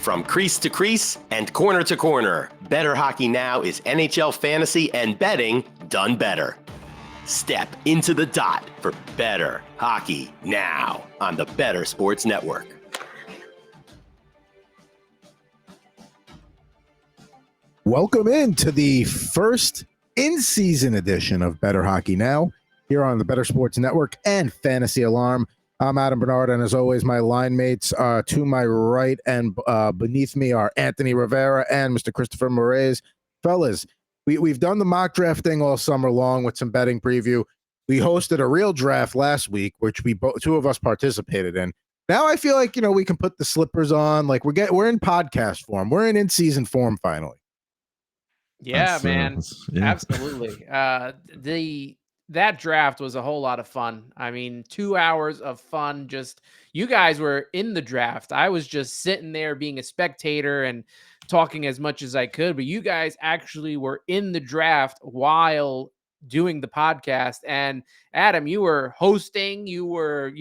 From crease to crease and corner to corner, Bettor Hockey Now is NHL fantasy and betting done better. Step into the dot for Bettor Hockey Now on the Bettor Sports Network. Welcome into the first in-season edition of Bettor Hockey Now here on the Bettor Sports Network and Fantasy Alarm. I'm Adam Bernard, and as always, my line mates to my right and beneath me are Anthony Rivera and Mr. Christopher Morais. Fellas, we've done the mock draft thing all summer long with some betting preview. We hosted a real draft last week, which two of us participated in. Now I feel like, we can put the slippers on. Like we're in podcast form. We're in season form finally. Yeah, man. Absolutely. That draft was a whole lot of fun. I mean, 2 hours of fun. Just you guys were in the draft. I was just sitting there being a spectator and talking as much as I could, but you guys actually were in the draft while doing the podcast. And Adam, you were hosting, you were,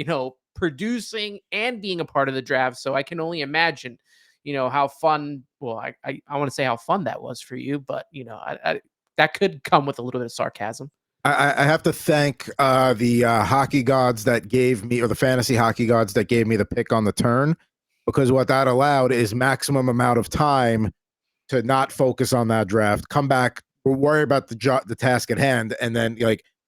producing and being a part of the draft. So I can only imagine, how fun. Well, I want to say how fun that was for you, but that could come with a little bit of sarcasm. I have to thank the hockey gods that gave me, or the fantasy hockey gods that gave me the pick on the turn, because what that allowed is maximum amount of time to not focus on that draft, come back, worry about the task at hand, and then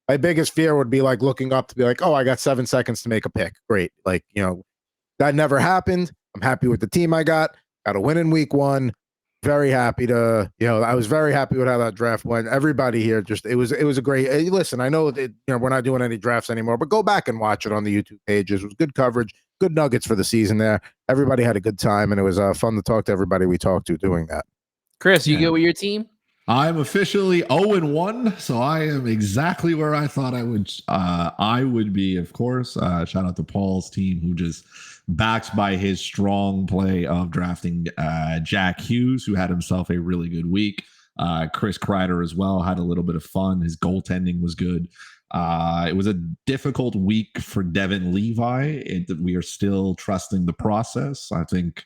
my biggest fear would be looking up to be like, oh, I got 7 seconds to make a pick. Great, that never happened. I'm happy with the team I got a win in week 1. Very happy to, I was very happy with how that draft went. Everybody here it was a great, listen, I know that, we're not doing any drafts anymore, but go back and watch it on the YouTube pages. It was good coverage, good nuggets for the season there. Everybody had a good time, and it was fun to talk to everybody we talked to doing that. Chris, you go with your team? I'm officially 0-1, so I am exactly where I thought I would be, of course. Shout out to Paul's team, who just backed by his strong play of drafting Jack Hughes, who had himself a really good week. Chris Kreider as well had a little bit of fun. His goaltending was good. It was a difficult week for Devin Levi. We are still trusting the process. I think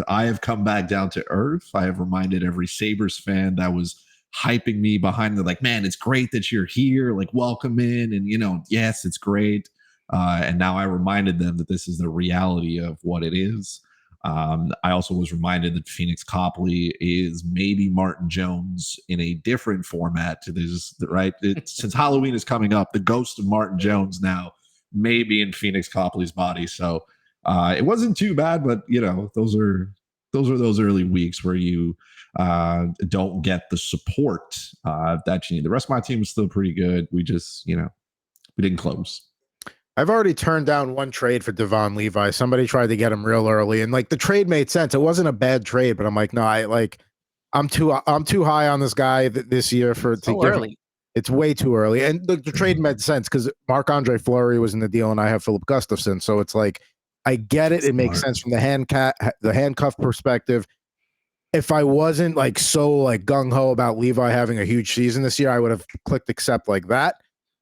I have come back down to earth. I have reminded every Sabres fan that was hyping me behind the man, it's great that you're here, welcome in, and yes, it's great. And now I reminded them that this is the reality of what it is. I also was reminded that Phoenix Copley is maybe Martin Jones in a different format to this, right? Since Halloween is coming up, the ghost of Martin Jones now may be in Phoenix Copley's body. So it wasn't too bad, but those are those early weeks where you don't get the support that you need. The rest of my team is still pretty good. We just, we didn't close. I've already turned down one trade for Devon Levi. Somebody tried to get him real early, and the trade made sense. It wasn't a bad trade, but I'm like, no, I'm too high on this guy this year for early. It's way too early, and the trade made sense because Marc-Andre Fleury was in the deal, and I have Philip Gustafson, so it's I get it. It makes sense from the handcuff perspective. If I wasn't so gung ho about Levi having a huge season this year, I would have clicked accept like that.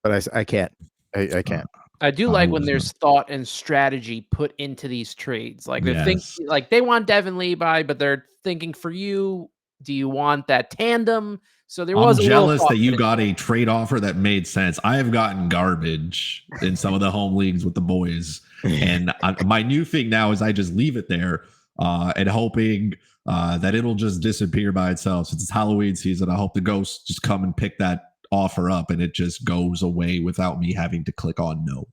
But I can't. I can't. I do like when there's thought and strategy put into these trades. They're thinking, they want Devin Levi, but they're thinking for you, do you want that tandem? So I'm jealous that you got a trade offer that made sense. I have gotten garbage in some of the home leagues with the boys. And my new thing now is I just leave it there and hoping that it'll just disappear by itself. Since it's Halloween season, I hope the ghosts just come and pick that offer up and it just goes away without me having to click on no.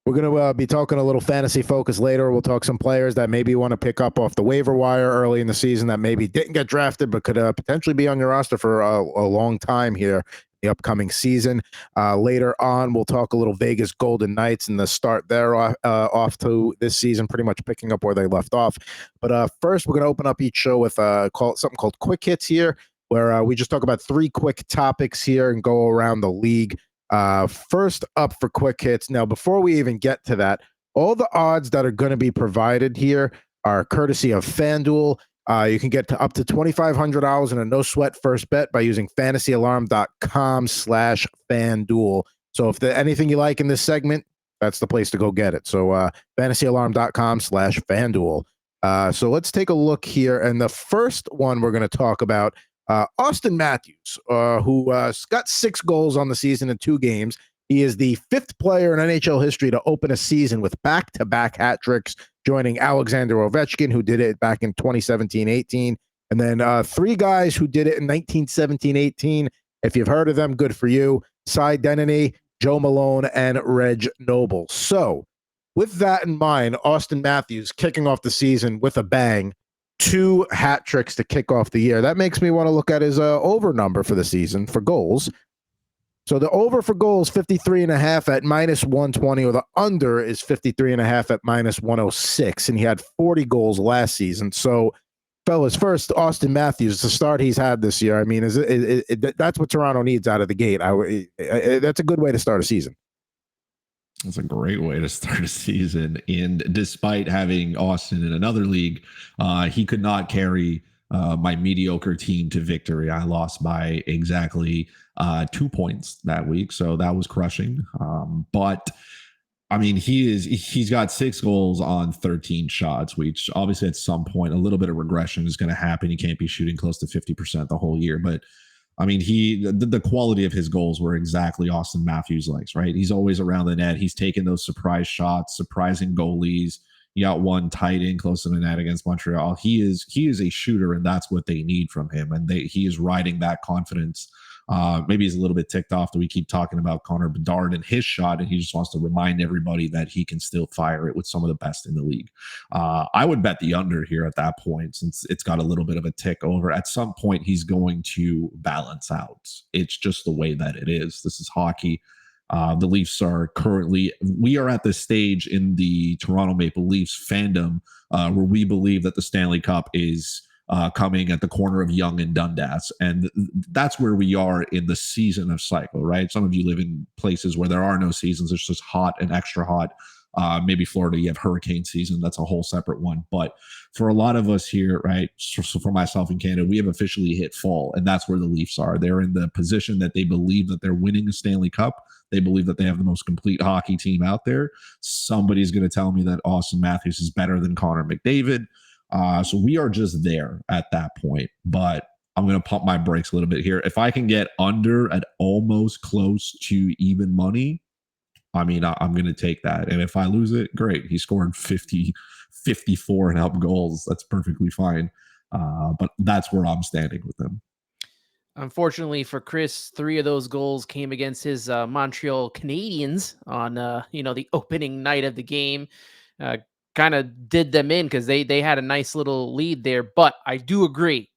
We're going to be talking a little fantasy focus later. We'll talk some players that maybe want to pick up off the waiver wire early in the season that maybe didn't get drafted but could potentially be on your roster for a long time here the upcoming season. Later on, we'll talk a little Vegas Golden Knights and the start there off to this season, pretty much picking up where they left off. But first, we're going to open up each show with something called Quick Hits here, where we just talk about 3 quick topics here and go around the league. First up for Quick Hits. Now, before we even get to that, all the odds that are going to be provided here are courtesy of FanDuel. You can get to up to $2,500 in a no-sweat first bet by using fantasyalarm.com/FanDuel. So if there's anything you like in this segment, that's the place to go get it. So fantasyalarm.com/FanDuel. So let's take a look here. And the first one we're going to talk about, Auston Matthews, who got 6 goals on the season in 2 games. He is the 5th player in NHL history to open a season with back-to-back hat tricks, joining Alexander Ovechkin, who did it back in 2017-18, and then 3 guys who did it in 1917-18. If you've heard of them, good for you. Cy Denny, Joe Malone, and Reg Noble. So with that in mind, Auston Matthews kicking off the season with a bang, 2 hat tricks to kick off the year. That makes me want to look at his over number for the season for goals. So the over for goals, 53.5 at -120, or the under is 53.5 at -106. And he had 40 goals last season. So, fellas, first, Auston Matthews, the start he's had this year. I mean, that's what Toronto needs out of the gate. That's a good way to start a season. That's a great way to start a season. And despite having Austin in another league, he could not carry my mediocre team to victory. I lost by exactly 2 points that week, so that was crushing. But I mean, he's got 6 goals on 13 shots, which obviously at some point a little bit of regression is going to happen. He can't be shooting close to 50% the whole year, but I mean, the quality of his goals were exactly Auston Matthews likes, right? He's always around the net. He's taking those surprise shots, surprising goalies. He got one tight end close to the net against Montreal. He is a shooter, and that's what they need from him. And he is riding that confidence. Maybe he's a little bit ticked off that we keep talking about Connor Bedard and his shot, and he just wants to remind everybody that he can still fire it with some of the best in the league. I would bet the under here at that point, since it's got a little bit of a tick over. At some point, he's going to balance out. It's just the way that it is. This is hockey. The Leafs we are at this stage in the Toronto Maple Leafs fandom where we believe that the Stanley Cup is coming at the corner of Young and Dundas. And that's where we are in the season of cycle, right? Some of you live in places where there are no seasons. It's just hot and extra hot. Maybe Florida, you have hurricane season. That's a whole separate one. But for a lot of us here, right, so for myself in Canada, we have officially hit fall. And that's where the Leafs are. They're in the position that they believe that they're winning a Stanley Cup. They believe that they have the most complete hockey team out there. Somebody's going to tell me that Auston Matthews is better than Connor McDavid. So we are just there at that point. But I'm going to pump my brakes a little bit here. If I can get under at almost close to even money, I mean, I'm going to take that. And if I lose it, great. He scored 54 and helped goals. That's perfectly fine. But that's where I'm standing with him. Unfortunately for Chris, 3 of those goals came against his Montreal Canadiens on the opening night of the game. Kind of did them in because they had a nice little lead there. But I do agree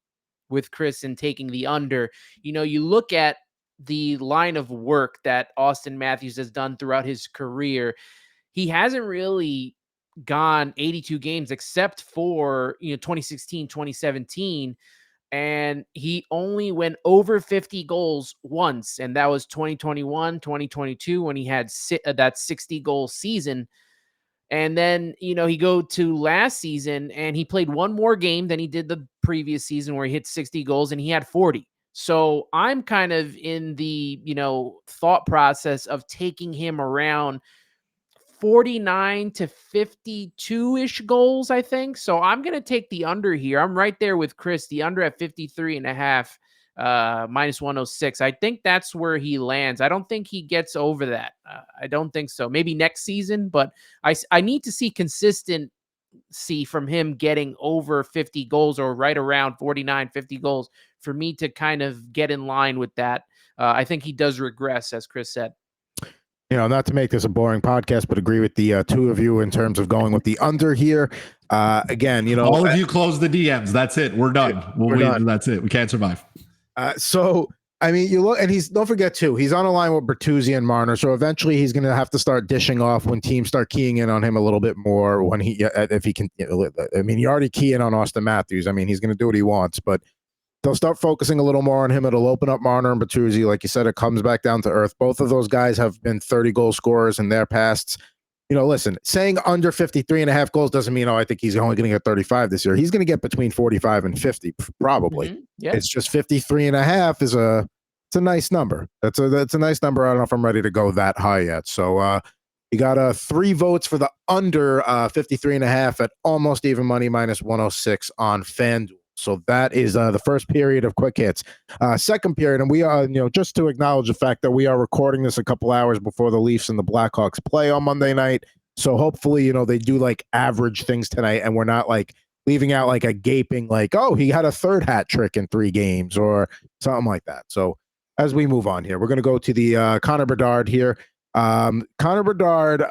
with Chris in taking the under. You look at the line of work that Auston Matthews has done throughout his career. He hasn't really gone 82 games except for 2016, 2017. And he only went over 50 goals once, and that was 2021, 2022, when he had that 60-goal season. And then, he go to last season, and he played one more game than he did the previous season where he hit 60 goals, and he had 40. So I'm kind of in the, thought process of taking him around 49 to 52-ish goals, I think. So I'm going to take the under here. I'm right there with Chris, the under at 53.5, -106. I think that's where he lands. I don't think he gets over that. I don't think so. Maybe next season, but I need to see consistency from him getting over 50 goals or right around 49, 50 goals for me to kind of get in line with that. I think he does regress, as Chris said. Not to make this a boring podcast, but agree with the 2 of you in terms of going with the under here. Again, all of you close the DMs. That's it. We're done. We're done. That's it. We can't survive. So, I mean, you look, and don't forget too, he's on a line with Bertuzzi and Marner. So eventually he's going to have to start dishing off when teams start keying in on him a little bit more if he can. I mean, you already key in on Auston Matthews. I mean, he's going to do what he wants, but they'll start focusing a little more on him. It'll open up Marner and Bertuzzi. Like you said, it comes back down to earth. Both of those guys have been 30-goal scorers in their pasts. Listen, saying under 53.5 goals doesn't mean, I think he's only going to get 35 this year. He's going to get between 45 and 50, probably. Mm-hmm. Yeah. It's just 53.5 is it's a nice number. That's a nice number. I don't know if I'm ready to go that high yet. So You got 3 votes for the under 53.5 at almost even money, -106 on FanDuel. So that is the first period of quick hits. Second period, and we are, just to acknowledge the fact that we are recording this a couple hours before the Leafs and the Blackhawks play on Monday night. So hopefully, they do like average things tonight, and we're not like leaving out like a gaping, like, oh, he had a third hat trick in 3 games or something like that. So as we move on here, we're going to go to the Connor Bedard here. Connor Bedard,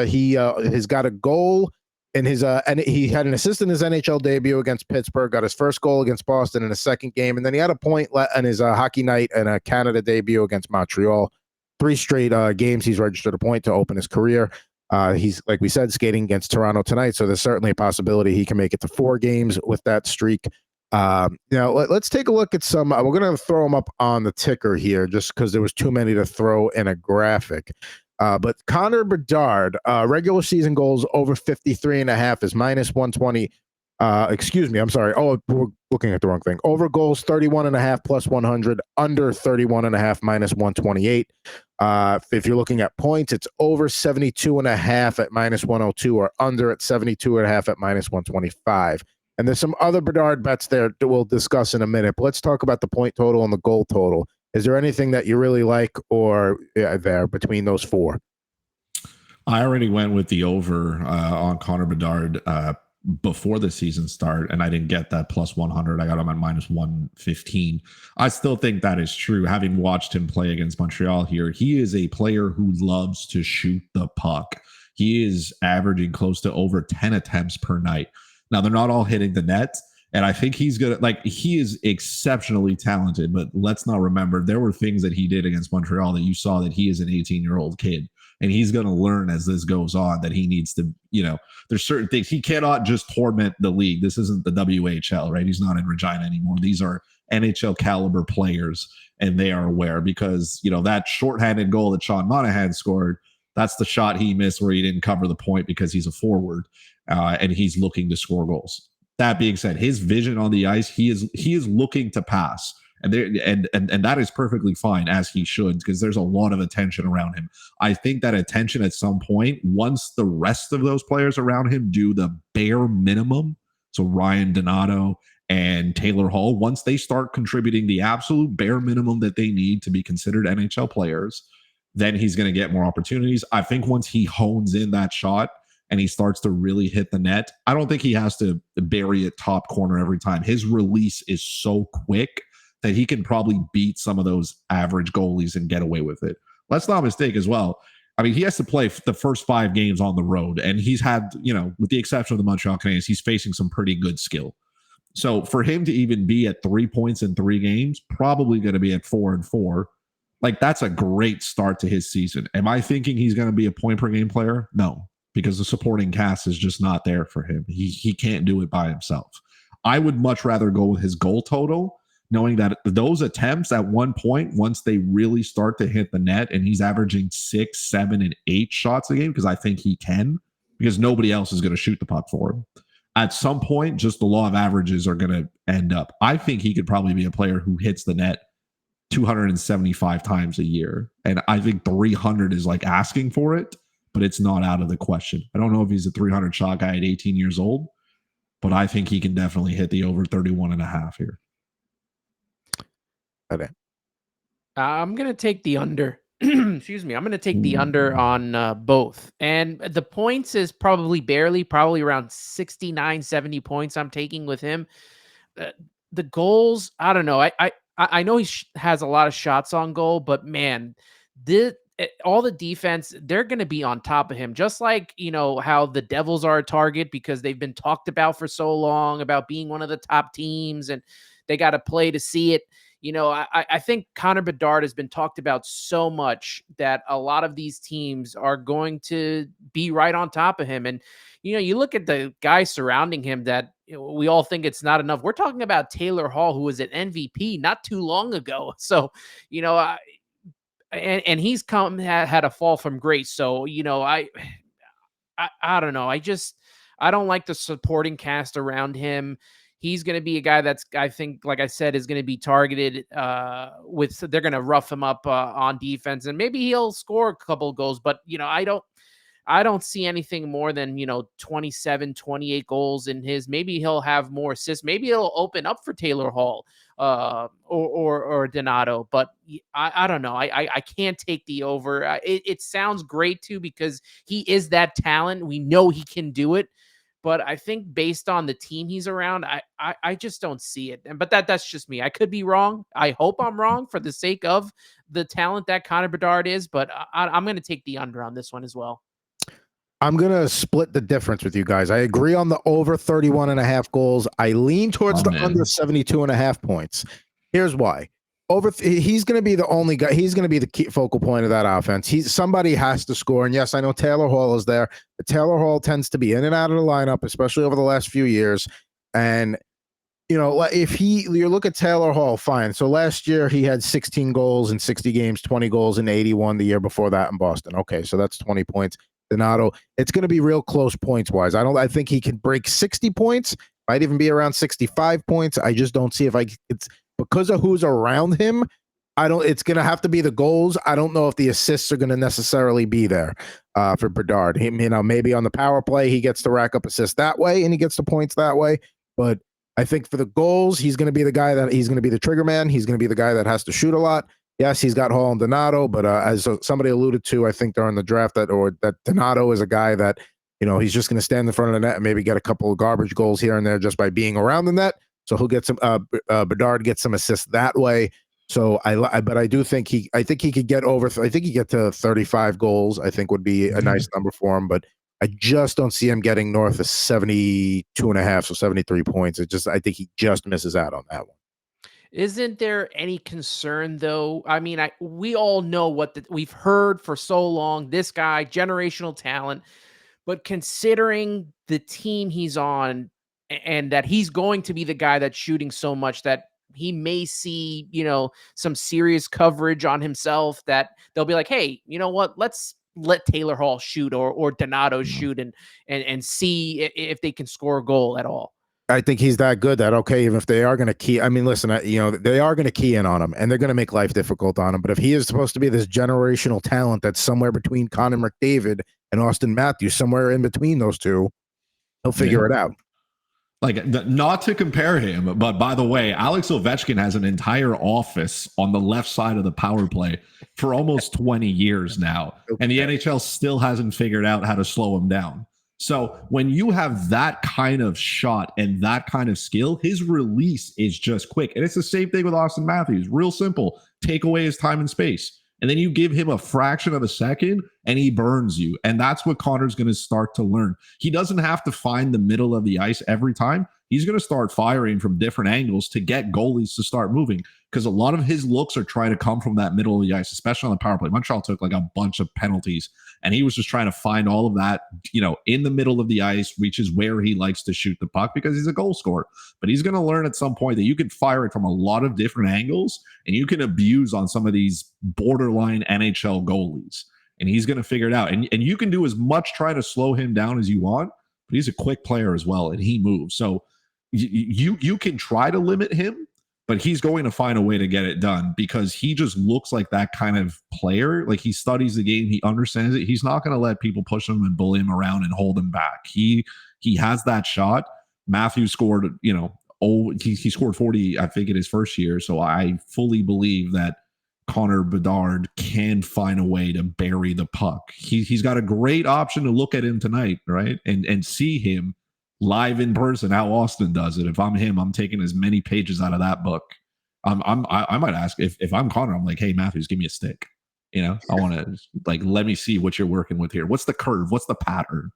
he has got a goal in his and he had an assist in his NHL debut against Pittsburgh, got his first goal against Boston in a second game, and then he had a point in his hockey night and a Canada debut against Montreal. 3 straight games he's registered a point to open his career. He's, like we said, skating against Toronto tonight, so there's certainly a possibility he can make it to 4 games with that streak. Let's take a look at some. We're going to throw them up on the ticker here just because there was too many to throw in a graphic. But Connor Bedard, regular season goals over 53.5 is -120. Excuse me, I'm sorry. Oh, we're looking at the wrong thing. Over goals 31.5 +100, under 31.5 -128. If you're looking at points, it's over 72.5 at -102 or under at 72.5 at -125. And there's some other Bedard bets there that we'll discuss in a minute. But let's talk about the point total and the goal total. Is there anything that you really like or there between those 4? I already went with the over on Connor Bedard before the season start, and I didn't get that +100. I got him at -115. I still think that is true. Having watched him play against Montreal here, he is a player who loves to shoot the puck. He is averaging close to over 10 attempts per night. Now, they're not all hitting the net, and I think he's good. He is exceptionally talented, but let's not remember there were things that he did against Montreal that you saw that he is an 18-year-old kid, and he's going to learn as this goes on that he needs to, there's certain things. He cannot just torment the league. This isn't the WHL, right? He's not in Regina anymore. These are NHL caliber players, and they are aware because, that shorthanded goal that Sean Monahan scored, that's the shot he missed where he didn't cover the point because he's a forward. And he's looking to score goals. That being said, his vision on the ice, he is looking to pass, and that is perfectly fine, as he should, because there's a lot of attention around him. I think that attention at some point, once the rest of those players around him do the bare minimum, so Ryan Donato and Taylor Hall, once they start contributing the absolute bare minimum that they need to be considered NHL players, then he's going to get more opportunities. I think once he hones in that shot and he starts to really hit the net, I don't think he has to bury it top corner every time. His release is so quick that he can probably beat some of those average goalies and get away with it. Let's not mistake as well. I mean, he has to play the first 5 games on the road, and he's had, with the exception of the Montreal Canadiens, he's facing some pretty good skill. So for him to even be at 3 points in 3 games, probably going to be at 4 and 4. That's a great start to his season. Am I thinking he's going to be a point per game player? No, because the supporting cast is just not there for him. He can't do it by himself. I would much rather go with his goal total, knowing that those attempts at one point, once they really start to hit the net, and he's averaging 6, 7, and 8 shots a game, because I think he can, because nobody else is going to shoot the puck for him. At some point, just the law of averages are going to end up. I think he could probably be a player who hits the net 275 times a year. And I think 300 is asking for it, but it's not out of the question. I don't know if he's a 300 shot guy at 18 years old, but I think he can definitely hit the over 31.5 here. Okay. I'm going to take the under. Excuse me. I'm going to take the under on both. And the points is probably around 69, 70 points I'm taking with him. The goals, I don't know. I know he has a lot of shots on goal, but man, all the defense, they're going to be on top of him. Just like, how the Devils are a target because they've been talked about for so long about being one of the top teams and they got to play to see it. I think Connor Bedard has been talked about so much that a lot of these teams are going to be right on top of him. And, you look at the guys surrounding him that we all think it's not enough. We're talking about Taylor Hall, who was an MVP not too long ago. So, and he's had a fall from grace. So, I don't know. I don't like the supporting cast around him. He's going to be a guy that's, I think, like I said, is going to be targeted they're going to rough him up on defense, and maybe he'll score a couple of goals, but I I don't see anything more than, 27, 28 goals in his. Maybe he'll have more assists. Maybe it'll open up for Taylor Hall or Donato. But I don't know. I can't take the over. It sounds great, too, because he is that talent. We know he can do it. But I think based on the team he's around, I just don't see it. But that's just me. I could be wrong. I hope I'm wrong for the sake of the talent that Connor Bedard is. But I'm going to take the under on this one as well. I'm going to split the difference with you guys. I agree on the over 31.5 goals. I lean towards under 72.5 points. Here's why. He's going to be the only guy. He's going to be the key focal point of that offense. Somebody has to score. And yes, I know Taylor Hall is there, but Taylor Hall tends to be in and out of the lineup, especially over the last few years. And, if you look at Taylor Hall, fine. So last year he had 16 goals in 60 games, 20 goals in 81 the year before that in Boston. Okay, so that's 20 points. Donato, it's going to be real close points wise. I think he can break 60 points, might even be around 65 points. I just don't see it's because of who's around him. It's going to have to be the goals. I don't know if the assists are going to necessarily be there for Bedard. Maybe on the power play, he gets to rack up assists that way and he gets the points that way. But I think for the goals, he's going to be the guy he's going to be the trigger man. He's going to be the guy that has to shoot a lot. Yes, he's got Hall and Donato, but as somebody alluded to, I think during the draft that Donato is a guy that, he's just going to stand in front of the net and maybe get a couple of garbage goals here and there just by being around the net. So he'll get some. Bedard gets some assists that way. So but I do think he could get over. I think he get to 35 goals. I think would be a nice number for him. But I just don't see him getting north of 72.5, so 73 points. I think he just misses out on that one. Isn't there any concern, though? I mean, we all know what we've heard for so long. This guy, generational talent, but considering the team he's on and that he's going to be the guy that's shooting so much that he may see, some serious coverage on himself that they'll be like, hey, you know what? Let's let Taylor Hall shoot or Donato shoot and see if they can score a goal at all. I think he's that good that, okay, even if they are going to key, listen, they are going to key in on him and they're going to make life difficult on him. But if he is supposed to be this generational talent that's somewhere between Connor McDavid and Auston Matthews, somewhere in between those two, he'll figure it out. Not to compare him, but by the way, Alex Ovechkin has an entire office on the left side of the power play for almost 20 years now. Okay. And the NHL still hasn't figured out how to slow him down. So when you have that kind of shot and that kind of skill, his release is just quick. And it's the same thing with Auston Matthews. Real simple. Take away his time and space. And then you give him a fraction of a second and he burns you. And that's what Connor's going to start to learn. He doesn't have to find the middle of the ice every time. He's going to start firing from different angles to get goalies to start moving, because a lot of his looks are trying to come from that middle of the ice, especially on the power play. Montreal took like a bunch of penalties, and he was just trying to find all of that, in the middle of the ice, which is where he likes to shoot the puck because he's a goal scorer. But he's going to learn at some point that you can fire it from a lot of different angles and you can abuse on some of these borderline NHL goalies. And he's going to figure it out. And you can do as much trying to slow him down as you want, but he's a quick player as well, and he moves. So you can try to limit him, but he's going to find a way to get it done because he just looks like that kind of player. Like, he studies the game. He understands it. He's not going to let people push him and bully him around and hold him back. He has that shot. Matthews scored, he scored 40, I think, in his first year. So I fully believe that Connor Bedard can find a way to bury the puck. He's got a great option to look at him tonight, right? And see him live in person, how Austin does it. If I'm him, I'm taking as many pages out of that book. I might ask if I'm Connor, I'm like, hey, Matthews, give me a stick. I want to let me see what you're working with here. What's the curve? What's the pattern?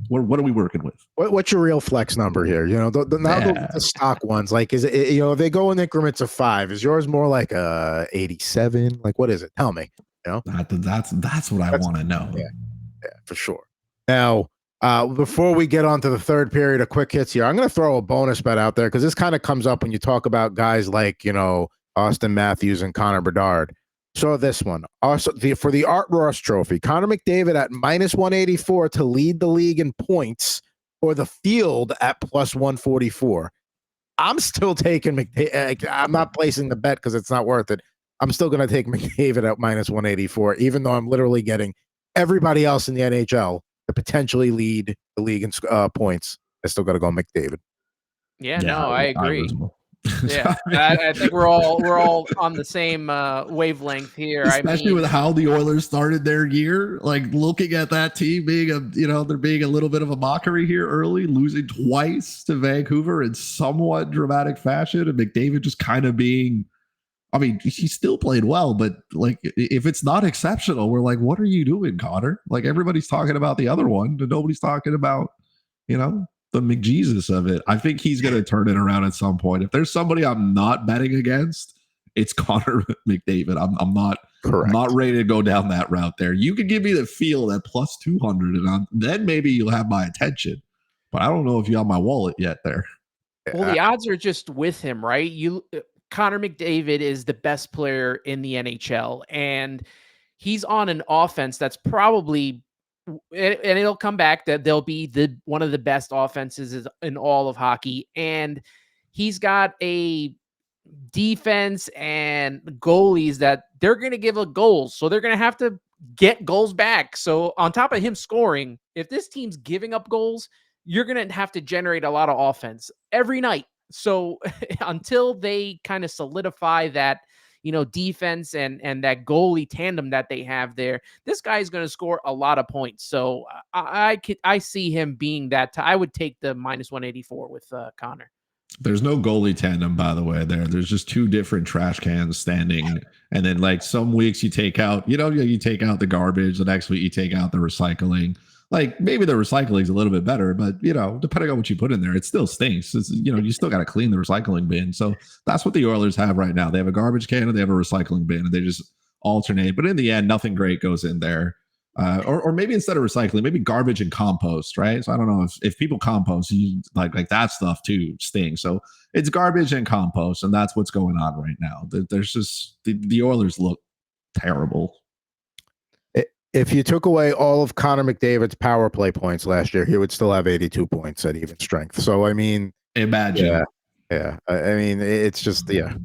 What are we working with? What's your real flex number here? The stock ones, is it, if they go in increments of 5, is yours more like 87? What is it? Tell me. That's what I want to know. Yeah, for sure. Now, before we get on to the third period of quick hits here, I'm going to throw a bonus bet out there because this kind of comes up when you talk about guys like, Auston Matthews and Connor Bedard. So this one, also for the Art Ross Trophy, Connor McDavid at -184 to lead the league in points, or the field at +144. I'm still taking McDavid. I'm not placing the bet because it's not worth it. I'm still going to take McDavid at -184, even though I'm literally getting everybody else in the NHL to potentially lead the league in points, I still got to go McDavid. Yeah, no, I agree. Yeah, I think we're all on the same wavelength here. Especially with how the Oilers started their year, like looking at that team being they're being a little bit of a mockery here early, losing twice to Vancouver in somewhat dramatic fashion, and McDavid just kind of being, I mean, he still played well, but like if it's not exceptional, we're like, what are you doing, Connor? Like everybody's talking about the other one, but nobody's talking about, the McJesus of it. I think he's going to turn it around at some point. If there's somebody I'm not betting against, it's Connor McDavid. I'm not ready to go down that route there. You could give me the feel that plus 200, and then maybe you'll have my attention. But I don't know if you have my wallet yet there. Well, the odds are just with him, right? Connor McDavid is the best player in the NHL, and he's on an offense that's probably, and it'll come back, that they'll be one of the best offenses in all of hockey. And he's got a defense and goalies that they're going to give up goals. So they're going to have to get goals back. So on top of him scoring, if this team's giving up goals, you're going to have to generate a lot of offense every night. So until they kind of solidify that, defense and that goalie tandem that they have there, this guy is going to score a lot of points. So I see him being that. I would take the minus 184 with Connor. There's no goalie tandem, by the way. There's just two different trash cans standing, and then like some weeks you take out, you take out the garbage. The next week you take out the recycling. Like maybe the recycling is a little bit better, but depending on what you put in there, it still stinks. You still got to clean the recycling bin. So that's what the Oilers have right now. They have a garbage can and they have a recycling bin, and they just alternate. But in the end, nothing great goes in there. Or maybe instead of recycling, maybe garbage and compost, right? So I don't know if people compost, like that stuff too stings. So it's garbage and compost, and that's what's going on right now. There's just the Oilers look terrible. If you took away all of Connor McDavid's power play points last year, he would still have 82 points at even strength. So, I mean, imagine. Yeah. I mean, it's just, we're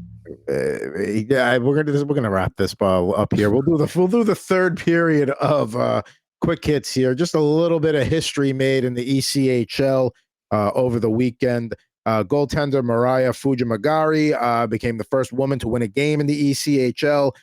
gonna wrap this ball up here. We'll do the third period of quick hits here. Just a little bit of history made in the ECHL over the weekend. Goaltender Mariah Fujimagari became the first woman to win a game in the ECHL.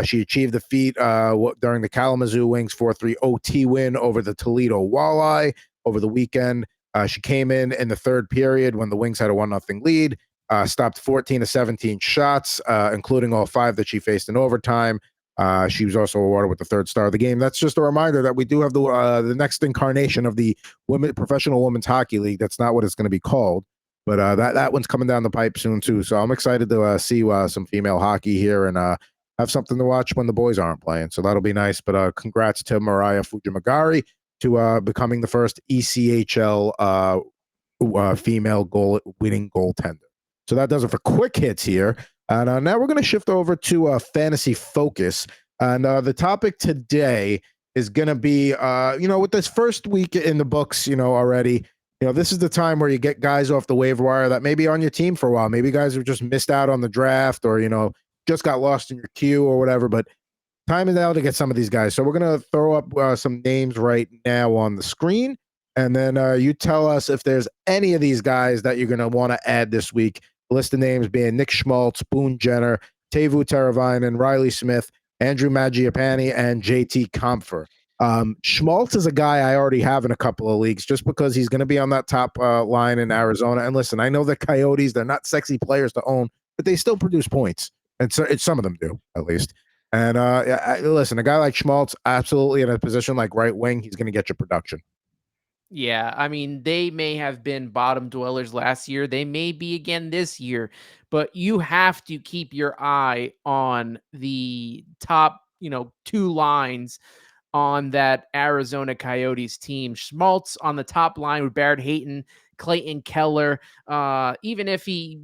She achieved the feat during the Kalamazoo Wings 4-3 OT win over the Toledo Walleye over the weekend. She came in the third period when the Wings had a 1-0 lead, stopped 14 of 17 shots, including all 5 that she faced in overtime. She was also awarded with the 3rd star of the game. That's just a reminder that we do have the next incarnation of the Professional Women's Hockey League. That's not what it's going to be called, but that one's coming down the pipe soon too. So I'm excited to see some female hockey here and have something to watch when the boys aren't playing. So that'll be nice. But congrats to Mariah Fujimagari to becoming the first ECHL female winning goaltender. So that does it for quick hits here. And now we're going to shift over to Fantasy Focus. And the topic today is going to be, with this first week in the books, already, this is the time where you get guys off the waiver wire that may be on your team for a while. Maybe guys have just missed out on the draft or, just got lost in your queue or whatever, but time is now to get some of these guys. So we're going to throw up some names right now on the screen. And then you tell us if there's any of these guys that you're going to want to add this week. The list of names being Nick Schmaltz, Boone Jenner, Teuvo Teravainen, Riley Smith, Andrew Mangiapane, and JT Compher. Schmaltz is a guy I already have in a couple of leagues just because he's going to be on that top line in Arizona. And listen, I know the Coyotes, they're not sexy players to own, but they still produce points. And so some of them do, at least. And listen, a guy like Schmaltz, absolutely in a position like right wing, he's going to get you production. Yeah, I mean, they may have been bottom dwellers last year. They may be again this year, but you have to keep your eye on the top, 2 lines on that Arizona Coyotes team. Schmaltz on the top line with Barrett Hayton, Clayton Keller. Even if he,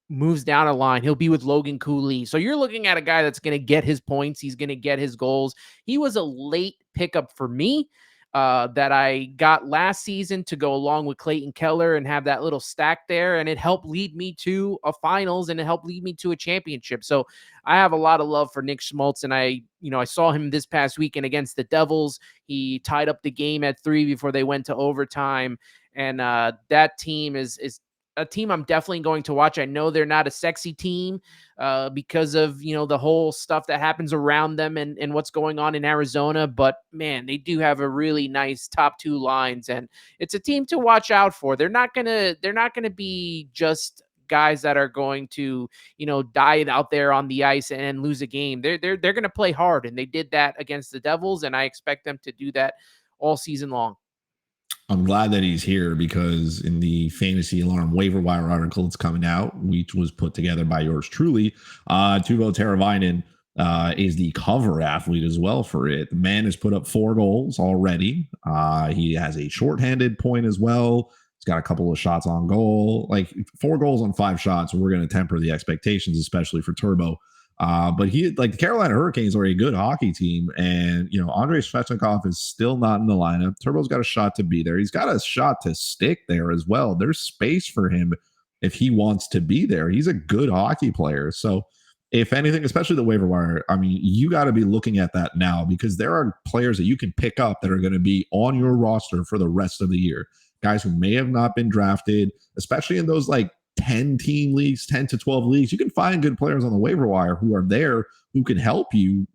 moves down a line, he'll be with Logan Cooley. So you're looking at a guy that's going to get his points. He's going to get his goals. He was a late pickup for me. that I got last season to go along with Clayton Keller and have that little stack there. And it helped lead me to a finals and it helped lead me to a championship. So I have a lot of love for Nick Schmaltz. And I saw him this past weekend against the Devils. He tied up the game at 3 before they went to overtime. And that team is a team I'm definitely going to watch. I know they're not a sexy team because of, the whole stuff that happens around them and what's going on in Arizona. But man, they do have a really nice top 2 lines, and it's a team to watch out for. They're not going to be just guys that are going to, die out there on the ice and lose a game. They're going to play hard, and they did that against the Devils, and I expect them to do that all season long. I'm glad that he's here, because in the Fantasy Alarm waiver wire article that's coming out, which was put together by yours truly, Teuvo Teravainen is the cover athlete as well for it. The man has put up 4 goals already. He has a shorthanded point as well. He's got a couple of shots on goal, like 4 goals on 5 shots. We're going to temper the expectations, especially for Turbo. But the Carolina Hurricanes are a good hockey team, and Andrei Svechnikov is still not in the lineup. Turbo's got a shot to be there. He's got a shot to stick there as well. There's space for him if he wants to be there. He's a good hockey player. So if anything, especially the waiver wire, I mean, you got to be looking at that now, because there are players that you can pick up that are going to be on your roster for the rest of the year. Guys who may have not been drafted, especially in those 10-team leagues, 10 to 12 leagues. You can find good players on the waiver wire who are there, who can help you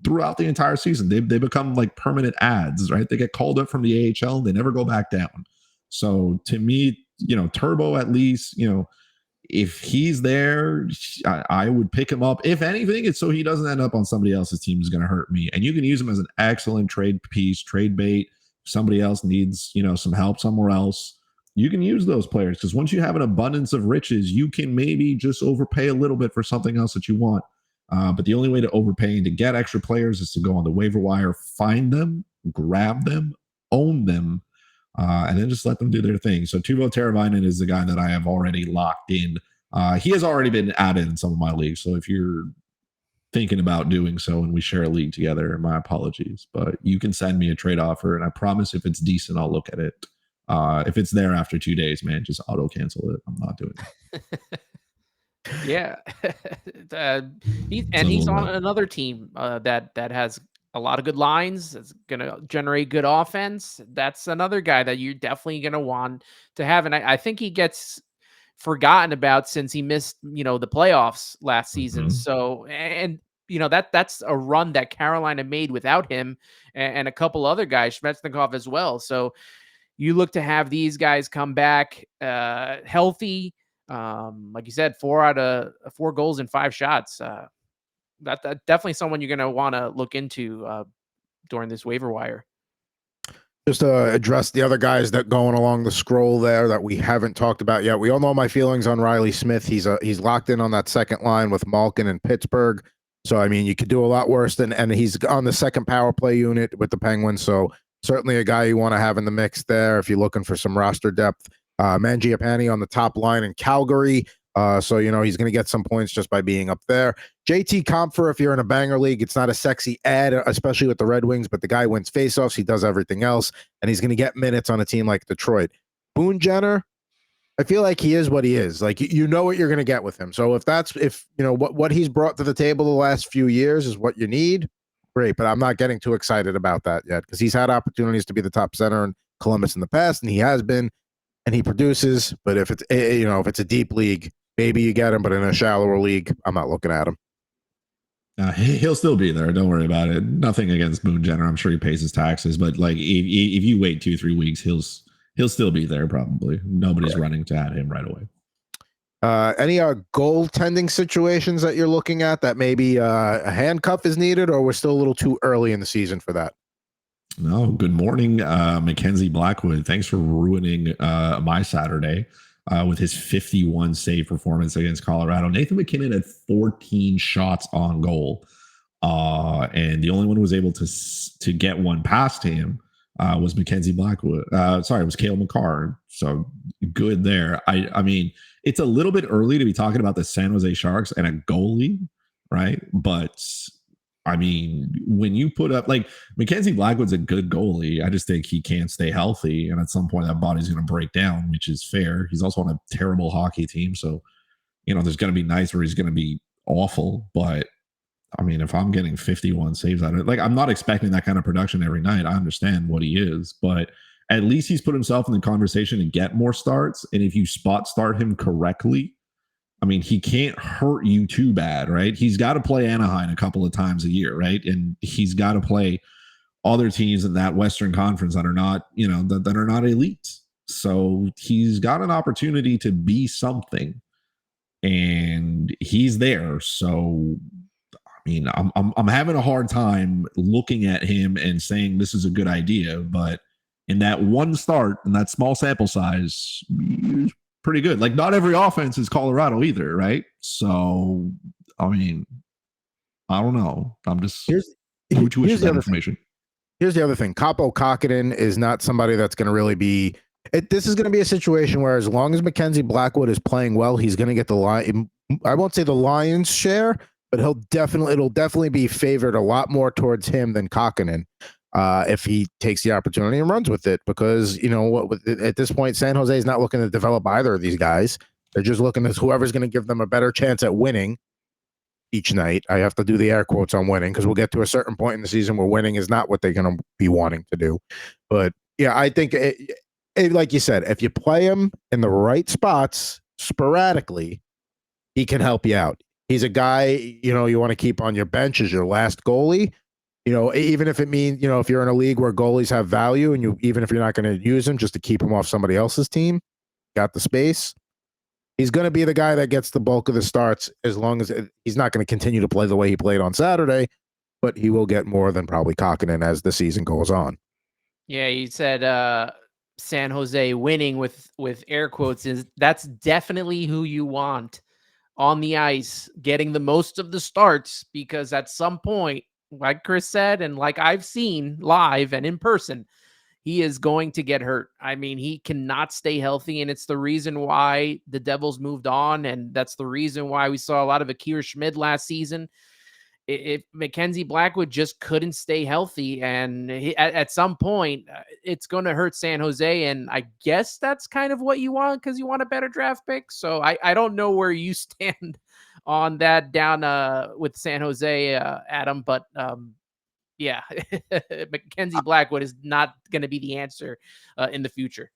throughout the entire season. They become permanent ads, right? They get called up from the AHL and they never go back down. So to me, Turbo, at least, if he's there, I would pick him up. If anything, it's so he doesn't end up on somebody else's team is going to hurt me. And you can use him as an excellent trade piece, trade bait. If somebody else needs, some help somewhere else, you can use those players, because once you have an abundance of riches, you can maybe just overpay a little bit for something else that you want. But the only way to overpay and to get extra players is to go on the waiver wire, find them, grab them, own them, and then just let them do their thing. So Teuvo Teravainen is the guy that I have already locked in. He has already been added in some of my leagues. So if you're thinking about doing so and we share a league together, my apologies. But you can send me a trade offer, and I promise if it's decent, I'll look at it. If it's there after 2 days, man, just auto cancel it. I'm not doing it. Yeah. He's on another team that has a lot of good lines. It's going to generate good offense. That's another guy that you're definitely going to want to have. And I think he gets forgotten about since he missed, the playoffs last season. Mm-hmm. So, and that's a run that Carolina made without him and a couple other guys, Svechnikov as well. So, you look to have these guys come back healthy. Like you said, 4 goals and 5 shots. That's definitely someone you're going to want to look into during this waiver wire. Just to address the other guys that going along the scroll there that we haven't talked about yet. We all know my feelings on Riley Smith. He's locked in on that second line with Malkin and Pittsburgh. So, I mean, you could do a lot worse and he's on the second power play unit with the Penguins. So, certainly a guy you want to have in the mix there if you're looking for some roster depth. Mangiapane on the top line in Calgary. So, he's going to get some points just by being up there. JT Compher, if you're in a banger league, it's not a sexy ad, especially with the Red Wings, but the guy wins faceoffs. He does everything else, and he's going to get minutes on a team like Detroit. Boone Jenner, I feel like he is what he is. What you're going to get with him. So if what he's brought to the table the last few years is what you need, great, but I'm not getting too excited about that yet, because he's had opportunities to be the top center in Columbus in the past, and he has been, and he produces. But if it's a deep league, maybe you get him, but in a shallower league, I'm not looking at him. He'll still be there. Don't worry about it. Nothing against Boone Jenner. I'm sure he pays his taxes, but if you wait 2-3 weeks, he'll still be there probably. Nobody's running to add him right away. Any goaltending situations that you're looking at that maybe a handcuff is needed, or we're still a little too early in the season for that? No. Good morning, Mackenzie Blackwood. Thanks for ruining my Saturday with his 51 save performance against Colorado. Nathan McKinnon had 14 shots on goal, and the only one who was able to get one past him was Mackenzie Blackwood. It was Cale Makar. So good there. I mean, it's a little bit early to be talking about the San Jose Sharks and a goalie, right? But I mean, when you put up like Mackenzie Blackwood's a good goalie, I just think he can't stay healthy, and at some point that body's going to break down, which is fair. He's also on a terrible hockey team, so there's going to be nights where he's going to be awful. But I mean, if I'm getting 51 saves out of it, like I'm not expecting that kind of production every night. I understand what he is, but at least he's put himself in the conversation to get more starts. And if you spot start him correctly, I mean, he can't hurt you too bad, right? He's got to play Anaheim a couple of times a year, right? And he's got to play other teams in that Western Conference that are not, that are not elite. So he's got an opportunity to be something, and he's there. So, I mean, I'm having a hard time looking at him and saying this is a good idea, but in that one start and that small sample size, pretty good. Like, not every offense is Colorado either, right? So, I mean, I don't know. I'm just here's that information. Here's the other thing. Kaapo Kähkönen is not somebody that's going to really be. This is going to be a situation where as long as Mackenzie Blackwood is playing well, he's going to get the line. I won't say the lion's share, but it'll definitely be favored a lot more towards him than Kähkönen. If he takes the opportunity and runs with it, because at this point, San Jose is not looking to develop either of these guys. They're just looking at whoever's going to give them a better chance at winning each night. I have to do the air quotes on winning, because we'll get to a certain point in the season where winning is not what they're going to be wanting to do. But yeah, I think like you said, if you play him in the right spots sporadically, he can help you out. He's a guy, you want to keep on your bench as your last goalie. Even if it means, if you're in a league where goalies have value, and even if you're not going to use him just to keep him off somebody else's team, got the space, he's going to be the guy that gets the bulk of the starts, as long as he's not going to continue to play the way he played on Saturday, but he will get more than probably Kähkönen as the season goes on. Yeah, you said San Jose winning with air quotes that's definitely who you want on the ice, getting the most of the starts, because at some point, like Chris said, and like I've seen live and in person, he is going to get hurt. I mean, he cannot stay healthy, and it's the reason why the Devils moved on, and that's the reason why we saw a lot of Akira Schmid last season. If Mackenzie Blackwood just couldn't stay healthy, and at some point, it's going to hurt San Jose, and I guess that's kind of what you want, because you want a better draft pick. So I don't know where you stand on that down with San Jose, Adam, but yeah, Mackenzie Blackwood is not going to be the answer in the future.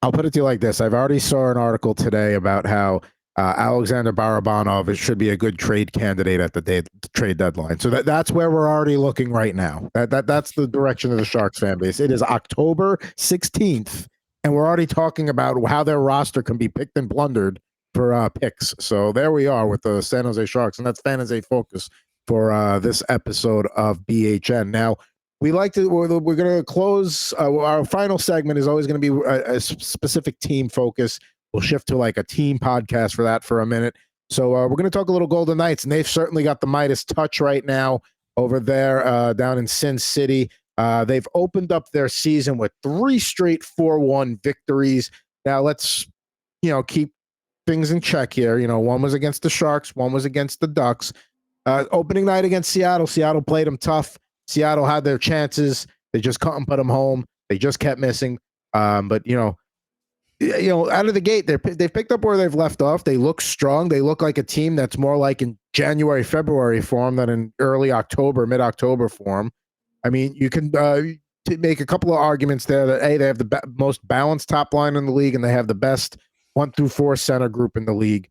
I'll put it to you like this. I've already saw an article today about how Alexander Barabanov should be a good trade candidate at the trade deadline. So that's where we're already looking right now. That's the direction of the Sharks fan base. It is October 16th, and we're already talking about how their roster can be picked and plundered for picks. So there we are with the San Jose Sharks, and that's Fan Jose Focus for this episode of BHN. Now, we're going to close. Our final segment is always going to be a specific team focus. We'll shift to like a team podcast for that for a minute. So we're going to talk a little Golden Knights, and they've certainly got the Midas touch right now over there down in Sin City. They've opened up their season with 3 straight 4-1 victories. Now let's, keep things in check here. One was against the Sharks, one was against the Ducks. Opening night against Seattle. Seattle played them tough. Seattle had their chances. They just couldn't put them home. They just kept missing. But out of the gate, they've picked up where they've left off. They look strong. They look like a team that's more like in January, February form than in early October, mid-October form. I mean, you can make a couple of arguments there that, A, they have the most balanced top line in the league, and they have the best 1 through 4 center group in the league.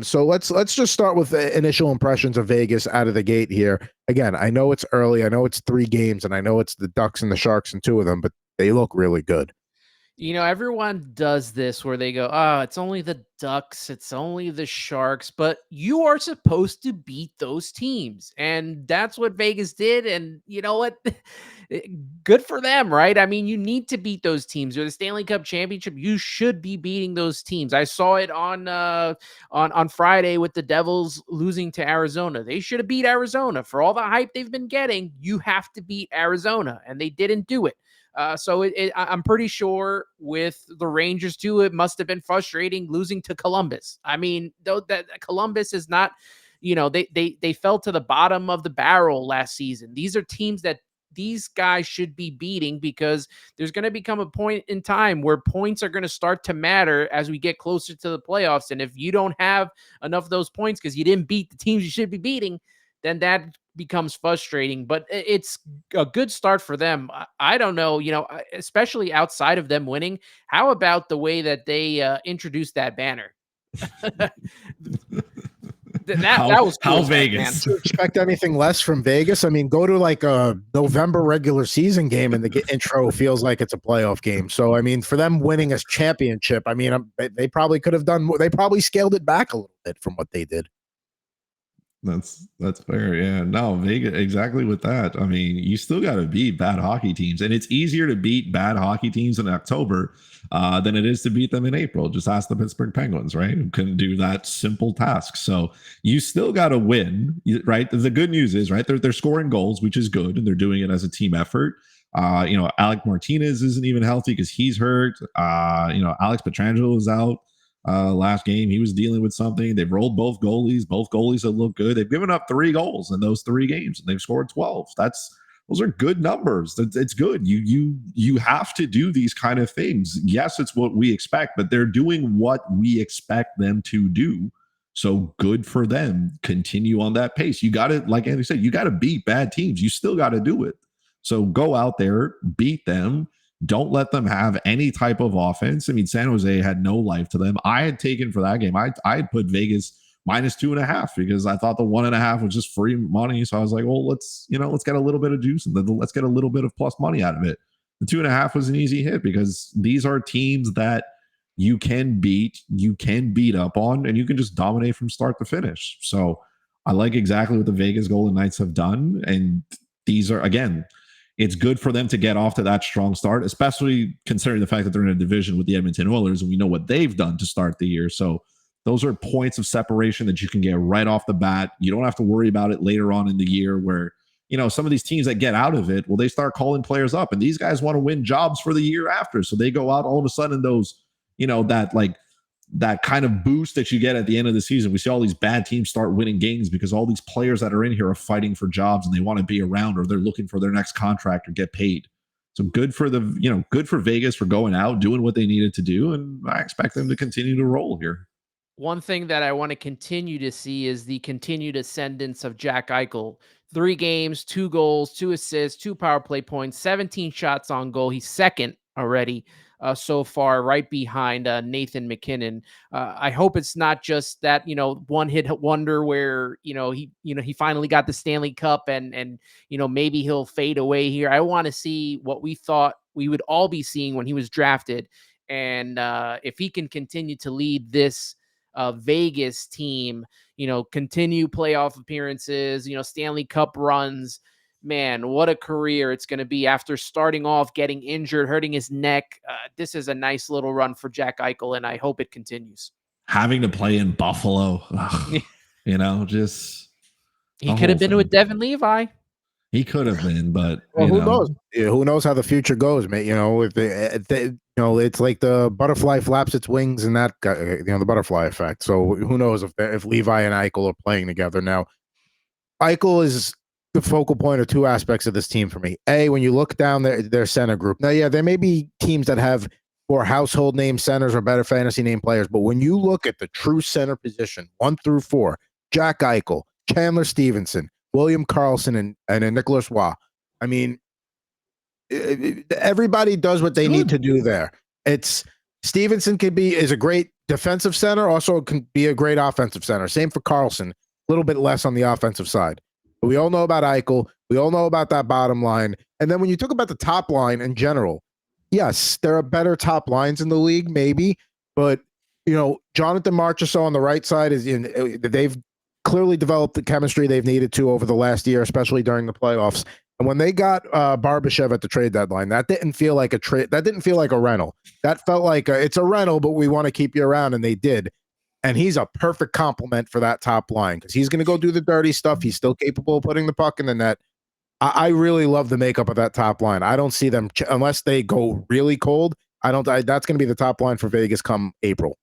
So let's just start with the initial impressions of Vegas out of the gate here. Again, I know it's early. I know it's 3 games, and I know it's the Ducks and the Sharks and 2 of them, but they look really good. Everyone does this where they go, oh, it's only the Ducks, it's only the Sharks, but you are supposed to beat those teams. And that's what Vegas did. And you know what? Good for them, right? I mean, you need to beat those teams. You're the Stanley Cup championship. You should be beating those teams. I saw it on Friday with the Devils losing to Arizona. They should have beat Arizona. For all the hype they've been getting, you have to beat Arizona, and they didn't do it. So I'm pretty sure with the Rangers too, it must have been frustrating losing to Columbus. I mean, though that Columbus is not they fell to the bottom of the barrel last season. These are teams that these guys should be beating, because there's going to become a point in time where points are going to start to matter as we get closer to the playoffs. And if you don't have enough of those points because you didn't beat the teams you should be beating, then that becomes frustrating. But it's a good start for them. I don't know, especially outside of them winning, how about the way that they introduced that banner? That was cool. How Vegas. To expect anything less from Vegas? I mean, go to like a November regular season game and the intro feels like it's a playoff game. So, I mean, for them winning a championship, I mean, they probably could have done more. They probably scaled it back a little bit from what they did. That's fair. Yeah, no, Vegas, exactly with that. I mean, you still got to beat bad hockey teams, and it's easier to beat bad hockey teams in October than it is to beat them in April. Just ask the Pittsburgh Penguins, right? Who couldn't do that simple task. So you still got to win, right? The good news is, right, they're scoring goals, which is good, and they're doing it as a team effort. Alec Martinez isn't even healthy because he's hurt. Alex Pietrangelo is out. Last game he was dealing with something. They've rolled both goalies have looked good. They've given up 3 goals in those 3 games and they've scored 12. Those are good numbers. It's good. You have to do these kind of things. Yes, it's what we expect, but they're doing what we expect them to do. So good for them. Continue on that pace. You got to, like Andy said, you got to beat bad teams. You still got to do it. So go out there, beat them. Don't let them have any type of offense. I mean, San Jose had no life to them. I had taken for that game, I had put Vegas -2.5 because I thought the 1.5 was just free money. So I was like, well, let's get a little bit of juice and then let's get a little bit of plus money out of it. The 2.5 was an easy hit because these are teams that you can beat up on, and you can just dominate from start to finish. So I like exactly what the Vegas Golden Knights have done. And these are, again, it's good for them to get off to that strong start, especially considering the fact that they're in a division with the Edmonton Oilers, and we know what they've done to start the year. So those are points of separation that you can get right off the bat. You don't have to worry about it later on in the year where, some of these teams that get out of it, well, they start calling players up, and these guys want to win jobs for the year after. So they go out all of a sudden, those, that kind of boost that you get at the end of the season. We see all these bad teams start winning games because all these players that are in here are fighting for jobs and they want to be around, or they're looking for their next contract or get paid. So good for good for Vegas for going out, doing what they needed to do. And I expect them to continue to roll here. One thing that I want to continue to see is the continued ascendance of Jack Eichel. 3 games, 2 goals, 2 assists, 2 power play points, 17 shots on goal. He's second already so far, right behind Nathan McKinnon. I hope it's not just that, one hit wonder where, he finally got the Stanley Cup and maybe he'll fade away here. I want to see what we thought we would all be seeing when he was drafted. And if he can continue to lead this Vegas team, continue playoff appearances, Stanley Cup runs, man, what a career it's going to be after starting off getting injured, hurting his neck. This is a nice little run for Jack Eichel, and I hope it continues. Having to play in Buffalo, just he could have been with Devin Levi. He could have been, but who knows? Yeah, who knows how the future goes, mate? If they it's like the butterfly flaps its wings and that, the butterfly effect. So who knows if Levi and Eichel are playing together now? Eichel is the focal point of 2 aspects of this team for me. A, when you look down their center group. Now, yeah, there may be teams that have more household name centers or better fantasy name players, but when you look at the true center position, 1 through 4, Jack Eichel, Chandler Stevenson, William Karlsson, and Nicholas Waugh. I mean, everybody does what they need to do there. It's Stevenson is a great defensive center, also can be a great offensive center. Same for Karlsson, a little bit less on the offensive side. But we all know about Eichel. We all know about that bottom line. And then when you talk about the top line in general, yes, there are better top lines in the league, maybe. But, Jonathan Marchessault on the right side they've clearly developed the chemistry they've needed to over the last year, especially during the playoffs. And when they got Barbashev at the trade deadline, that didn't feel like a trade. That didn't feel like a rental. That felt like it's a rental, but we want to keep you around, and they did. And he's a perfect complement for that top line because he's going to go do the dirty stuff. He's still capable of putting the puck in the net. I really love the makeup of that top line. I don't see them unless they go really cold. That's going to be the top line for Vegas come April.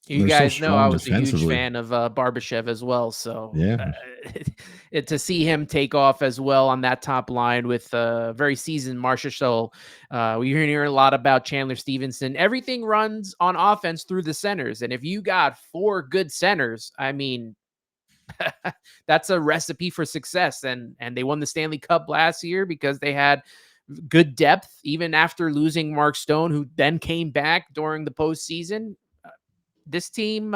You guys know I was a huge fan of Barbashev as well. So yeah, to see him take off as well on that top line with very seasoned Marchessault. We're hearing a lot about Chandler Stevenson. Everything runs on offense through the centers. And if you got 4 good centers, I mean, that's a recipe for success. And they won the Stanley Cup last year because they had good depth, even after losing Mark Stone, who then came back during the postseason. This team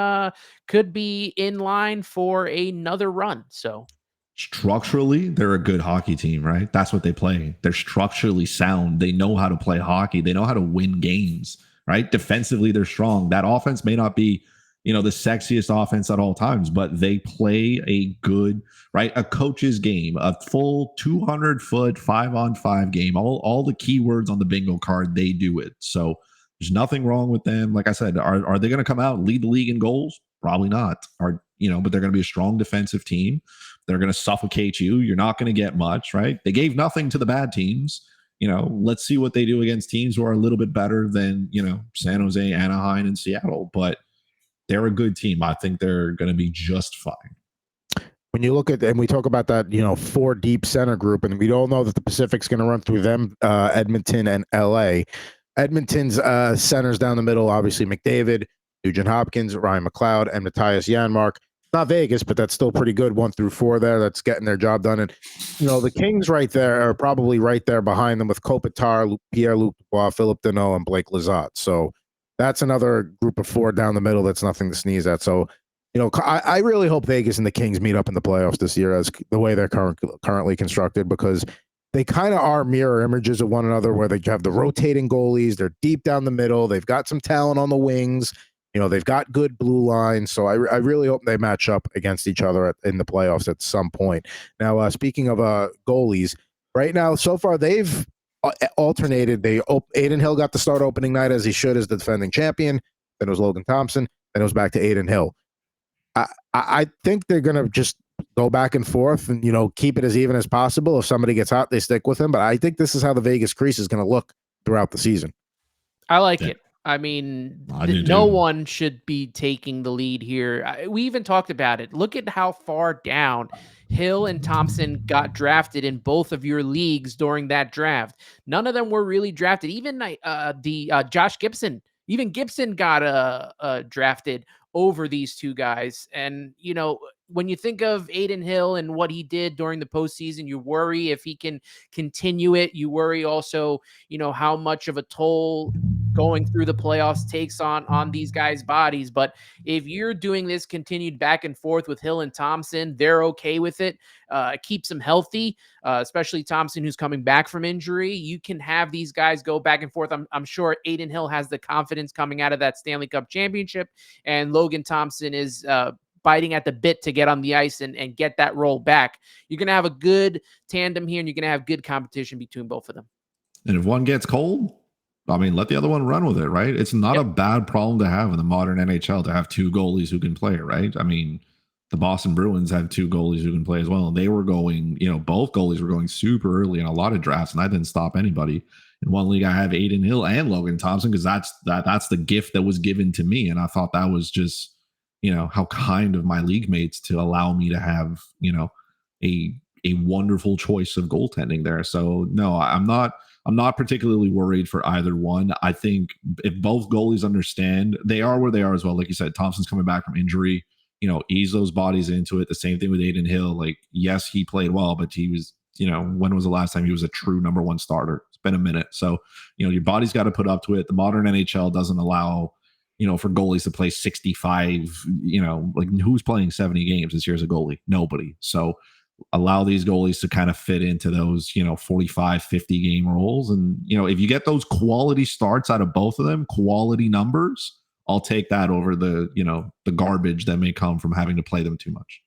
could be in line for another run. So structurally, they're a good hockey team, right? That's what they play. They're structurally sound. They know how to play hockey. They know how to win games, right? Defensively, they're strong. That offense may not be, the sexiest offense at all times, but they play a good, right? A coach's game, a full 200-foot 5-on-5 game. All the keywords on the bingo card, they do it. So there's nothing wrong with them. Like I said, are they going to come out and lead the league in goals? Probably not. But they're going to be a strong defensive team. They're going to suffocate you. You're not going to get much, right? They gave nothing to the bad teams. Let's see what they do against teams who are a little bit better than, San Jose, Anaheim, and Seattle. But they're a good team. I think they're going to be just fine. When you look at, and we talk about that, 4 deep center group, and we all know that the Pacific's going to run through them, Edmonton and LA. Edmonton's centers down the middle, obviously McDavid, Nugent Hopkins, Ryan McLeod, and Matthias Janmark. Not Vegas, but that's still pretty good. 1 through 4 there. That's getting their job done. And, the Kings right there are probably right there behind them with Kopitar, Pierre-Luc Dubois, Philip Deneau, and Blake Lizotte. So that's another group of 4 down the middle. That's nothing to sneeze at. So, I really hope Vegas and the Kings meet up in the playoffs this year as the way they're currently constructed, because they kind of are mirror images of one another, where they have the rotating goalies. They're deep down the middle. They've got some talent on the wings. They've got good blue lines. So I really hope they match up against each other in the playoffs at some point. Now, speaking of goalies, right now, so far, they've alternated. Adin Hill got the start opening night, as he should, as the defending champion. Then it was Logan Thompson. Then it was back to Adin Hill. I think they're going to just go back and forth and, keep it as even as possible. If somebody gets hot, they stick with him. But I think this is how the Vegas crease is going to look throughout the season. I like it. I mean, no one should be taking the lead here. We even talked about it. Look at how far down Hill and Thompson got drafted in both of your leagues during that draft. None of them were really drafted. Even Josh Gibson. Even Gibson got drafted over these 2 guys. And, when you think of Adin Hill and what he did during the postseason, you worry if he can continue it. You worry also, how much of a toll going through the playoffs takes on these guys' bodies. But if you're doing this continued back and forth with Hill and Thompson, they're okay with it. It keeps them healthy, especially Thompson, who's coming back from injury. You can have these guys go back and forth. I'm sure Adin Hill has the confidence coming out of that Stanley Cup championship, and Logan Thompson is biting at the bit to get on the ice and get that roll back. You're going to have a good tandem here, and you're going to have good competition between both of them. And if one gets cold, let the other one run with it, right? It's not a bad problem to have in the modern NHL to have 2 goalies who can play, right? The Boston Bruins have 2 goalies who can play as well. And they were going, both goalies were going super early in a lot of drafts, and I didn't stop anybody. In one league, I have Adin Hill and Logan Thompson because that's the gift that was given to me. And I thought that was just, how kind of my league mates to allow me to have, a wonderful choice of goaltending there. So no, I'm not particularly worried for either one. I think if both goalies understand, they are where they are as well. Like you said, Thompson's coming back from injury, ease those bodies into it. The same thing with Adin Hill. Like, yes, he played well, but he was, when was the last time he was a true number 1 starter? It's been a minute. So, your body's got to put up to it. The modern NHL doesn't allow, for goalies to play 65, like who's playing 70 games this year as a goalie? Nobody. So allow these goalies to kind of fit into those, 45, 50 game roles. And, if you get those quality starts out of both of them, quality numbers, I'll take that over the, the garbage that may come from having to play them too much.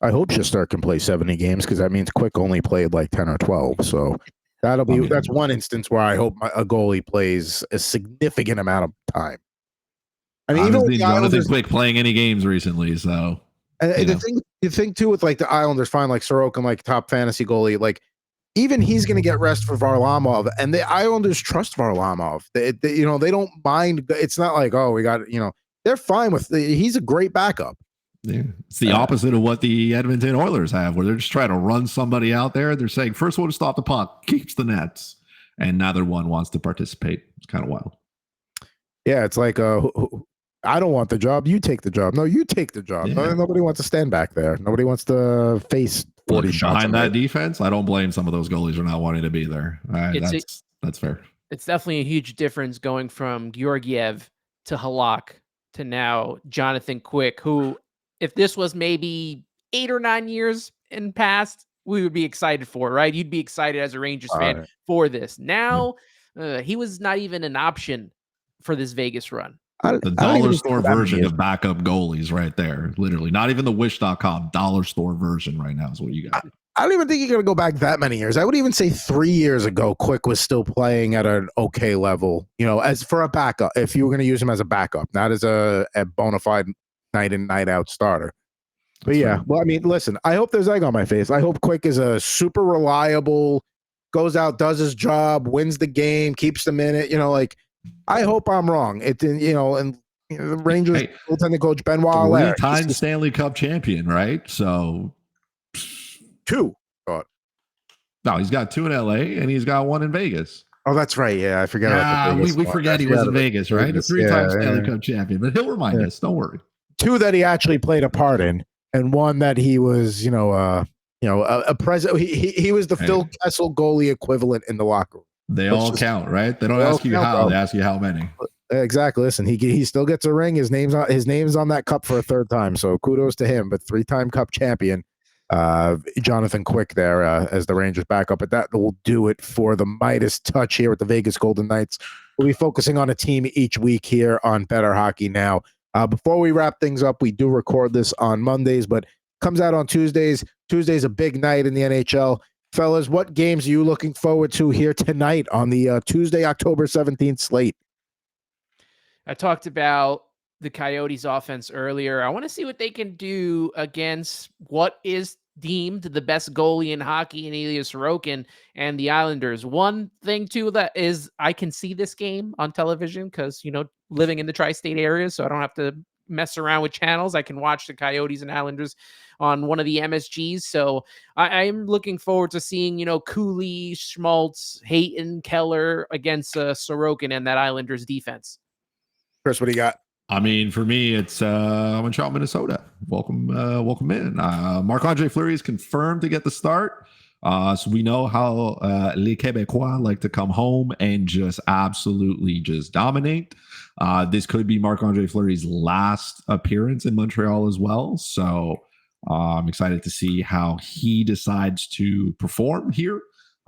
I hope Shesterkin can play 70 games, because that means Quick only played like 10 or 12. So that's one instance where I hope a goalie plays a significant amount of time. Even with the Islanders, Quick playing any games recently, so. And the thing too with like the Islanders, fine, like Sorokin, like top fantasy goalie, like even he's going to get rest for Varlamov, and the Islanders trust Varlamov. They don't mind. It's not like, oh, we got they're fine with he's a great backup. Yeah. It's the opposite of what the Edmonton Oilers have, where they're just trying to run somebody out there. They're saying first one to stop the puck keeps the nets, and neither one wants to participate. It's kind of wild. Yeah, it's like I don't want the job. You take the job. No, you take the job. Yeah. Nobody wants to stand back there. Nobody wants to face 40 shots behind that defense. I don't blame some of those goalies for not wanting to be there. That's fair. It's definitely a huge difference going from Georgiev to Halak to now Jonathan Quick, who, if this was maybe 8 or 9 years in past, we would be excited for, right? You'd be excited as a Rangers fan for this. Now, he was not even an option for this Vegas run. The dollar store version of backup goalies right there. Literally. Not even the wish.com dollar store version right now is what you got. I don't even think you're going to go back that many years. I would even say 3 years ago, Quick was still playing at an okay level, as for a backup, if you were going to use him as a backup, not as a bona fide night in, night out starter. But well, I mean, listen, I hope there's egg on my face. I hope Quick is a super reliable, goes out, does his job, wins the game, keeps them in it. I hope I'm wrong. And the Rangers goaltending coach Benoit Allaire, 3-time Stanley Cup champion, right? So 2. No, he's got 2 in LA and he's got 1 in Vegas. Oh, that's right. Yeah, I forgot about the Vegas we forget he was in Vegas, right? A 3-time Stanley Cup champion, but he'll remind us. Don't worry. 2 that he actually played a part in, and 1 that he was, a president. He was the Phil Kessel goalie equivalent in the locker room. They all count, right? They don't ask you how; they ask you how many. Exactly. Listen, he still gets a ring. His name's on that cup for a 3rd time. So kudos to him. But 3-time Cup champion, Jonathan Quick there as the Rangers backup. But that will do it for the Midas touch here at the Vegas Golden Knights. We'll be focusing on a team each week here on Bettor Hockey Now. Before we wrap things up, we do record this on Mondays, but comes out on Tuesdays. Tuesday's a big night in the NHL. Fellas, what games are you looking forward to here tonight on the Tuesday, October 17th slate? I talked about the Coyotes offense earlier. I want to see what they can do against what is deemed the best goalie in hockey in Ilya Sorokin and the Islanders. One thing, too, that is I can see this game on television because, living in the tri-state area, so I don't have to mess around with channels. I can watch the Coyotes and Islanders on one of the MSGs. So I'm looking forward to seeing, Cooley, Schmaltz, Hayton, Keller against Sorokin and that Islanders defense. Chris, what do you got? I mean, for me, it's Montreal, Minnesota. Welcome in. Marc-Andre Fleury is confirmed to get the start. So we know how les Québécois like to come home and just absolutely just dominate. This could be Marc-Andre Fleury's last appearance in Montreal as well. So I'm excited to see how he decides to perform here.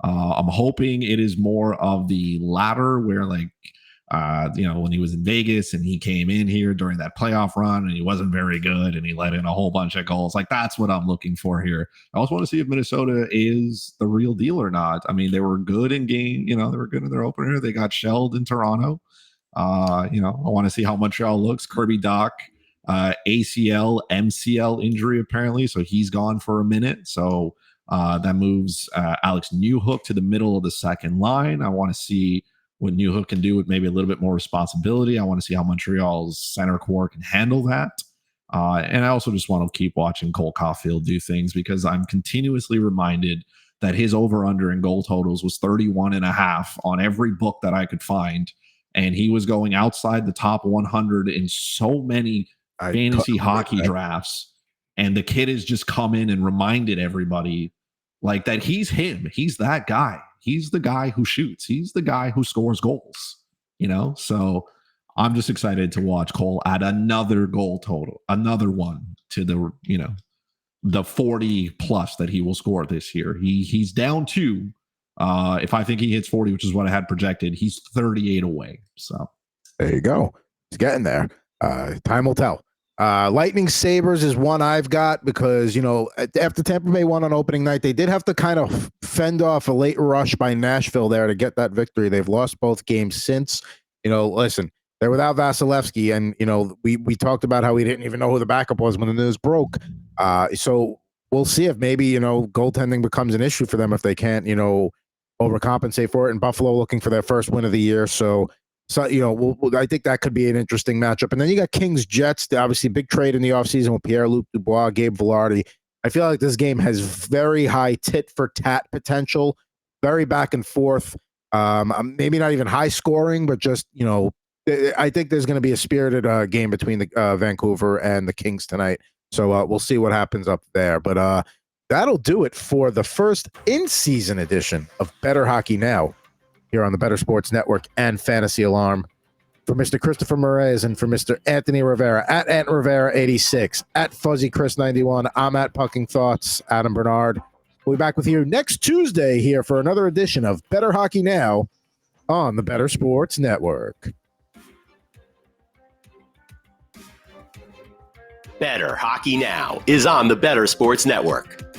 I'm hoping it is more of the latter where when he was in Vegas and he came in here during that playoff run and he wasn't very good and he let in a whole bunch of goals. That's what I'm looking for here. I also want to see if Minnesota is the real deal or not. I mean, they were good in game, they were good in their opener. They got shelled in Toronto. I want to see how Montreal looks. Kirby Dach, ACL, MCL injury apparently. So he's gone for a minute. So that moves Alex Newhook to the middle of the second line. I want to see what Newhook can do with maybe a little bit more responsibility. I want to see how Montreal's center core can handle that. And I also just want to keep watching Cole Caulfield do things because I'm continuously reminded that his over-under in goal totals was 31.5 on every book that I could find. And he was going outside the top 100 in so many fantasy hockey drafts. And the kid has just come in and reminded everybody that he's him. He's that guy. He's the guy who shoots. He's the guy who scores goals, So I'm just excited to watch Cole add another goal total, another one to the 40 plus that he will score this year. He's down 2. If I think he hits 40, which is what I had projected, he's 38 away. So there you go. He's getting there. Time will tell. Lightning Sabres is one I've got because, after Tampa Bay won on opening night, they did have to kind of fend off a late rush by Nashville there to get that victory. They've lost both games since. Listen, they're without Vasilevsky, and, we talked about how we didn't even know who the backup was when the news broke. So we'll see if maybe, goaltending becomes an issue for them if they can't, overcompensate for it. And Buffalo looking for their first win of the year. So So, I think that could be an interesting matchup. And then you got Kings Jets, obviously big trade in the offseason with Pierre-Luc Dubois, Gabe Vilardi. I feel like this game has very high tit for tat potential, very back and forth. Maybe not even high scoring, but just, I think there's going to be a spirited game between the Vancouver and the Kings tonight. So we'll see what happens up there. But that'll do it for the first in-season edition of Bettor Hockey Now here on the Bettor Sports Network and Fantasy Alarm. For Mr. Christopher Morais and for Mr. Anthony Rivera, at Ant Rivera 86, at Fuzzy Chris 91, I'm at Pucking Thoughts, Adam Bernard. We'll be back with you next Tuesday here for another edition of Bettor Hockey Now on the Bettor Sports Network. Bettor Hockey Now is on the Bettor Sports Network.